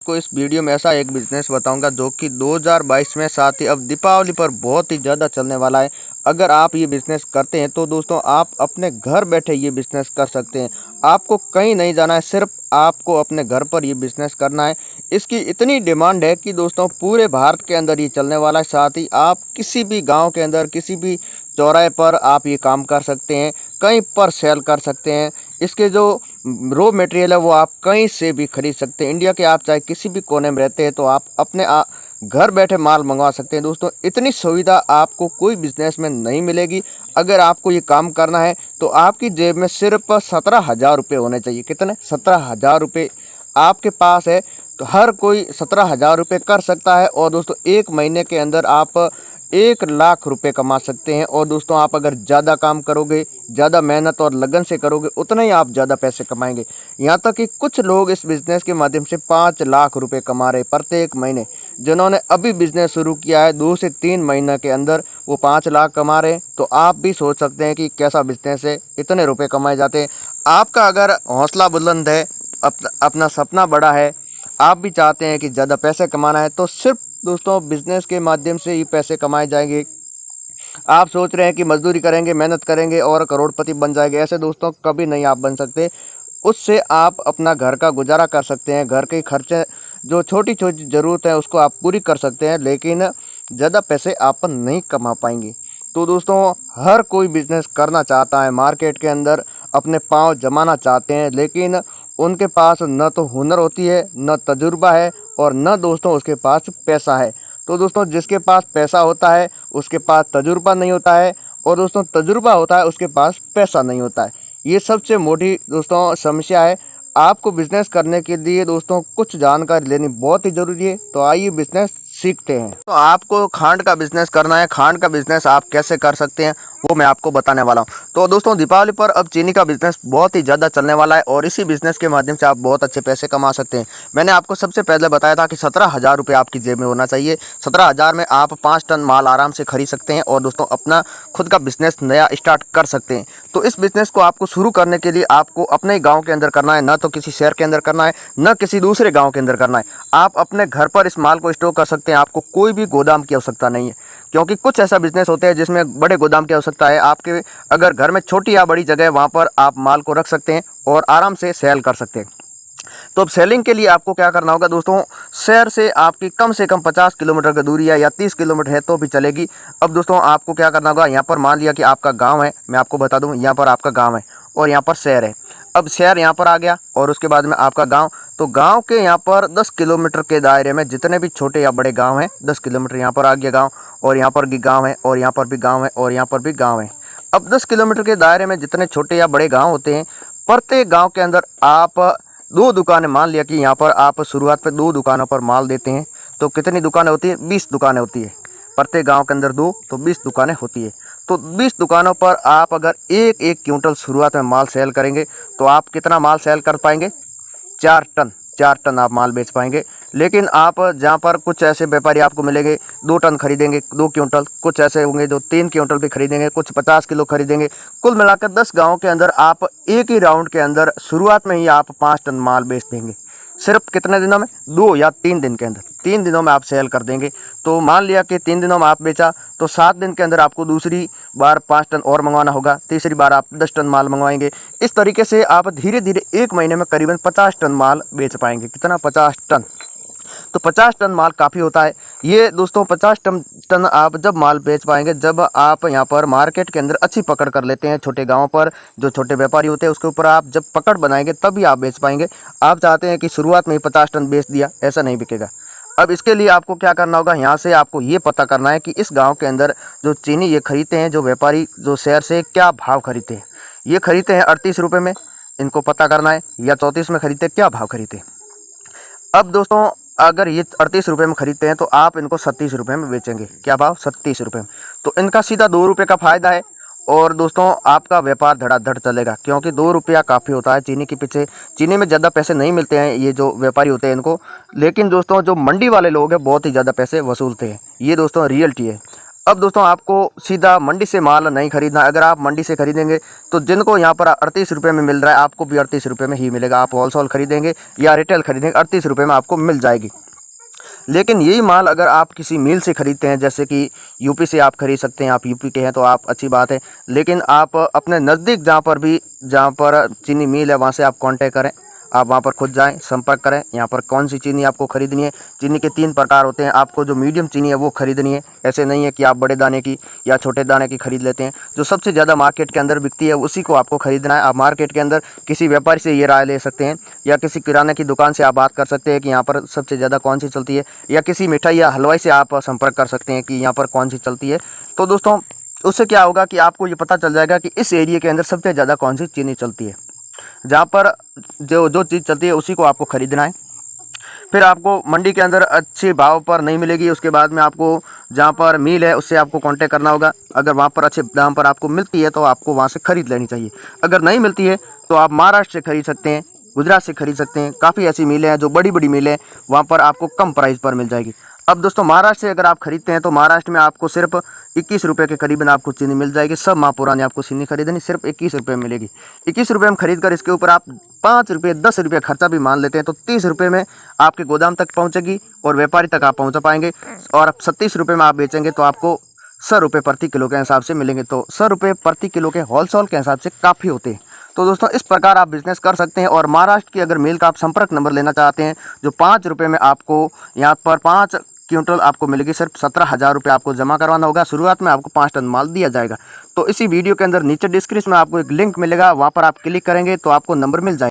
को इस वीडियो में ऐसा एक बिजनेस बताऊंगा जो कि 2022 में, साथ ही अब दीपावली पर बहुत ही ज़्यादा चलने वाला है। अगर आप ये बिज़नेस करते हैं तो दोस्तों आप अपने घर बैठे ये बिज़नेस कर सकते हैं। आपको कहीं नहीं जाना है, सिर्फ आपको अपने घर पर ये बिज़नेस करना है। इसकी इतनी डिमांड है कि दोस्तों पूरे भारत के अंदर ये चलने वाला है। साथ ही आप किसी भी गांव के अंदर, किसी भी चौराहे पर आप ये काम कर सकते हैं, कहीं पर सेल कर सकते हैं। इसके जो रॉ मटेरियल है वो आप कहीं से भी खरीद सकते हैं। इंडिया के आप चाहे किसी भी कोने में रहते हैं तो आप अपने घर बैठे माल मंगवा सकते हैं। दोस्तों इतनी सुविधा आपको कोई बिजनेस में नहीं मिलेगी। अगर आपको ये काम करना है तो आपकी जेब में सिर्फ 17,000 रुपये होने चाहिए। कितने? 17,000 रुपये आपके पास है तो हर कोई 17,000 रुपये कर सकता है। और दोस्तों एक महीने के अंदर आप 1,00,000 रुपये कमा सकते हैं। और दोस्तों आप अगर ज़्यादा काम करोगे, ज़्यादा मेहनत और लगन से करोगे, उतना ही आप ज़्यादा पैसे कमाएंगे। यहाँ तक कि कुछ लोग इस बिज़नेस के माध्यम से 5,00,000 रुपये कमा रहे प्रत्येक महीने। जिन्होंने अभी बिज़नेस शुरू किया है 2 से 3 महीने के अंदर वो 5,00,000 कमा रहे हैं। तो आप भी सोच सकते हैं कि कैसा बिज़नेस है, इतने रुपये कमाए जाते हैं। आपका अगर हौसला बुलंद है, अपना सपना बड़ा है, आप भी चाहते हैं कि ज़्यादा पैसे कमाना है, तो सिर्फ दोस्तों बिजनेस के माध्यम से ही पैसे कमाए जाएंगे। आप सोच रहे हैं कि मजदूरी करेंगे, मेहनत करेंगे और करोड़पति बन जाएंगे, ऐसे दोस्तों कभी नहीं आप बन सकते। उससे आप अपना घर का गुजारा कर सकते हैं, घर के खर्चे जो छोटी छोटी ज़रूरत है उसको आप पूरी कर सकते हैं, लेकिन ज़्यादा पैसे आप नहीं कमा पाएंगे। तो दोस्तों हर कोई बिजनेस करना चाहता है, मार्केट के अंदर अपने पाँव जमाना चाहते हैं, लेकिन उनके पास न तो हुनर होती है, न तजुर्बा है और न दोस्तों उसके पास पैसा है। तो दोस्तों जिसके पास पैसा होता है उसके पास तजुर्बा नहीं होता है, और दोस्तों तजुर्बा होता है उसके पास पैसा नहीं होता है। ये सबसे मोटी दोस्तों समस्या है। आपको बिजनेस करने के लिए दोस्तों कुछ जानकारी लेनी बहुत ही ज़रूरी है। तो आइए बिजनेस सीखते हैं। तो आपको खांड का बिजनेस करना है। खांड का बिजनेस आप कैसे कर सकते हैं वो मैं आपको बताने वाला हूं। तो दोस्तों दीपावली पर अब चीनी का बिजनेस बहुत ही ज़्यादा चलने वाला है और इसी बिजनेस के माध्यम से आप बहुत अच्छे पैसे कमा सकते हैं। मैंने आपको सबसे पहले बताया था कि 17,000 रुपये आपकी जेब में होना चाहिए। 17,000 में आप 5 टन माल आराम से खरीद सकते हैं और दोस्तों अपना खुद का बिजनेस नया स्टार्ट कर सकते हैं। तो इस बिजनेस को आपको शुरू करने के लिए आपको अपने गाँव के अंदर करना है, न तो किसी शहर के अंदर करना है, न किसी दूसरे गाँव के अंदर करना है। आप अपने घर पर इस माल को स्टोर कर सकते हैं। आपको कोई भी गोदाम की आवश्यकता नहीं है, क्योंकि कुछ ऐसा बिजनेस होते हैं जिसमें बड़े गोदाम की आवश्यकता है। आपके अगर घर में छोटी या बड़ी जगह है वहाँ पर आप माल को रख सकते हैं और आराम से सेल कर सकते हैं। तो अब सेलिंग के लिए आपको क्या करना होगा दोस्तों, शहर से आपकी कम से कम 50 किलोमीटर की दूरी है या 30 किलोमीटर है तो भी चलेगी। अब दोस्तों आपको क्या करना होगा, यहाँ पर मान लिया कि आपका गाँव है, मैं आपको बता दूँ यहाँ पर आपका गाँव है और यहाँ पर शहर है। अब शहर यहाँ पर आ गया और उसके बाद में आपका गांव। तो गांव के यहाँ पर 10 किलोमीटर के दायरे में जितने भी छोटे या बड़े गांव हैं, 10 किलोमीटर यहाँ पर आ गया गांव, और यहाँ पर भी गांव है, और यहाँ पर भी गांव है, और यहाँ पर भी गांव है। अब 10 किलोमीटर के दायरे में जितने छोटे या बड़े गांव होते हैं, प्रत्येक गांव के अंदर आप 2 दुकानें, मान लिया कि यहाँ पर आप शुरुआत पर 2 दुकानों पर माल देते हैं, तो कितनी दुकानें होती हैं? 20 दुकानें होती है। प्रत्येक गाँव के अंदर 2 तो 20 दुकानें होती है। तो 20 दुकानों पर आप अगर एक क्विंटल शुरुआत में माल सेल करेंगे तो आप कितना माल सेल कर पाएंगे? 4 टन। 4 टन आप माल बेच पाएंगे। लेकिन आप जहाँ पर कुछ ऐसे व्यापारी आपको मिलेंगे 2 टन खरीदेंगे, 2 क्विंटल, कुछ ऐसे होंगे जो 3 क्विंटल भी खरीदेंगे, कुछ 50 किलो खरीदेंगे। कुल मिलाकर 10 गाँव के अंदर आप एक ही राउंड के अंदर शुरुआत में ही आप 5 टन माल बेच देंगे। सिर्फ कितने दिनों में? 2 या 3 दिन के अंदर। 3 दिनों में आप सेल कर देंगे। तो मान लिया कि 3 दिनों में आप बेचा तो 7 दिन के अंदर आपको दूसरी बार 5 टन और मंगवाना होगा, तीसरी बार आप 10 टन माल मंगवाएंगे। इस तरीके से आप धीरे धीरे एक महीने में करीबन 50 टन माल बेच पाएंगे। कितना? 50 टन। तो 50 टन माल काफ़ी होता है। ये दोस्तों 50 टन आप जब माल बेच पाएंगे जब आप यहाँ पर मार्केट के अंदर अच्छी पकड़ कर लेते हैं। छोटे गांवों पर जो छोटे व्यापारी होते हैं उसके ऊपर आप जब पकड़ बनाएंगे तभी आप बेच पाएंगे। आप चाहते हैं कि शुरुआत में ही 50 टन बेच दिया, ऐसा नहीं बिकेगा। अब इसके लिए आपको क्या करना होगा, यहाँ से आपको ये पता करना है कि इस गाँव के अंदर जो चीनी ये खरीदते हैं, जो व्यापारी जो शहर से क्या भाव खरीदते हैं। ये खरीदते हैं 38 रुपये में, इनको पता करना है, या 34 में खरीदते, क्या भाव खरीदते हैं। अब दोस्तों अगर ये 38 रुपये में खरीदते हैं तो आप इनको 37 रुपये में बेचेंगे। क्या भाव? 37 रुपये में। तो इनका सीधा 2 रुपये का फ़ायदा है और दोस्तों आपका व्यापार धड़ाधड़ चलेगा, क्योंकि 2 रुपया काफ़ी होता है चीनी के पीछे। चीनी में ज़्यादा पैसे नहीं मिलते हैं ये जो व्यापारी होते हैं इनको, लेकिन दोस्तों जो मंडी वाले लोग हैं बहुत ही ज़्यादा पैसे वसूलते हैं। ये दोस्तों रियलिटी है। अब दोस्तों आपको सीधा मंडी से माल नहीं खरीदना। अगर आप मंडी से खरीदेंगे तो जिनको यहाँ पर 38 रुपये में मिल रहा है, आपको भी 38 रुपये में ही मिलेगा। आप होलसेल खरीदेंगे या रिटेल खरीदेंगे, 38 रुपये में आपको मिल जाएगी। लेकिन यही माल अगर आप किसी मिल से खरीदते हैं, जैसे कि यूपी से आप खरीद सकते हैं, आप यूपी के हैं तो आप अच्छी बात है। लेकिन आप अपने नज़दीक जहाँ पर चीनी मिल है वहाँ से आप कांटेक्ट करें, आप वहाँ पर खुद जाएं, संपर्क करें। यहाँ पर कौन सी चीनी आपको खरीदनी है। चीनी के 3 प्रकार होते हैं। आपको जो मीडियम चीनी है वो खरीदनी है। ऐसे नहीं है कि आप बड़े दाने की या छोटे दाने की खरीद लेते हैं। जो सबसे ज़्यादा मार्केट के अंदर बिकती है उसी को आपको खरीदना है। आप मार्केट के अंदर किसी व्यापारी से ये राय ले सकते हैं या किसी किराना की दुकान से आप बात कर सकते हैं कि यहाँ पर सबसे ज़्यादा कौन सी चलती है, या किसी मिठाई या हलवाई से आप संपर्क कर सकते हैं कि यहाँ पर कौन सी चलती है। तो दोस्तों उससे क्या होगा कि आपको ये पता चल जाएगा कि इस एरिया के अंदर सबसे ज़्यादा कौन सी चीनी चलती है। जहाँ पर जो चीज़ चलती है उसी को आपको खरीदना है। फिर आपको मंडी के अंदर अच्छे भाव पर नहीं मिलेगी। उसके बाद में आपको जहाँ पर मिल है उससे आपको कांटेक्ट करना होगा। अगर वहाँ पर अच्छे दाम पर आपको मिलती है तो आपको वहाँ से ख़रीद लेनी चाहिए। अगर नहीं मिलती है तो आप महाराष्ट्र से खरीद सकते हैं, गुजरात से खरीद सकते हैं। काफ़ी ऐसी मिलें हैं जो बड़ी बड़ी मिलें हैं, वहाँ पर आपको कम प्राइस पर मिल जाएगी। अब दोस्तों महाराष्ट्र से अगर आप खरीदते हैं तो महाराष्ट्र में आपको सिर्फ 21 रुपये के करीबन आपको चीनी मिल जाएगी। सब महापुरानी आपको चीनी खरीदनी सिर्फ 21 रुपये में मिलेगी। 21 रुपये में खरीद कर इसके ऊपर आप 5 रुपये 10 रुपये खर्चा भी मान लेते हैं तो 30 रुपये में आपके गोदाम तक पहुंचेगी और व्यापारी तक आप पहुंचा पाएंगे। और 37 रुपये में आप बेचेंगे तो आपको 100 रुपये प्रति किलो के हिसाब से मिलेंगे। तो 100 रुपये प्रति किलो के होलसेल के हिसाब से काफ़ी होते हैं। तो दोस्तों इस प्रकार आप बिज़नेस कर सकते हैं। और महाराष्ट्र की अगर मिल का आप संपर्क नंबर लेना चाहते हैं, जो 5 रुपये में आपको यहाँ पर 5 क्विंटल आपको मिलेगी, सिर्फ 17,000 रुपये आपको जमा करवाना होगा। शुरुआत में आपको 5 टन माल दिया जाएगा। तो इसी वीडियो के अंदर नीचे डिस्क्रिप्शन में आपको एक लिंक मिलेगा, वहाँ पर आप क्लिक करेंगे तो आपको नंबर मिल जाएगा।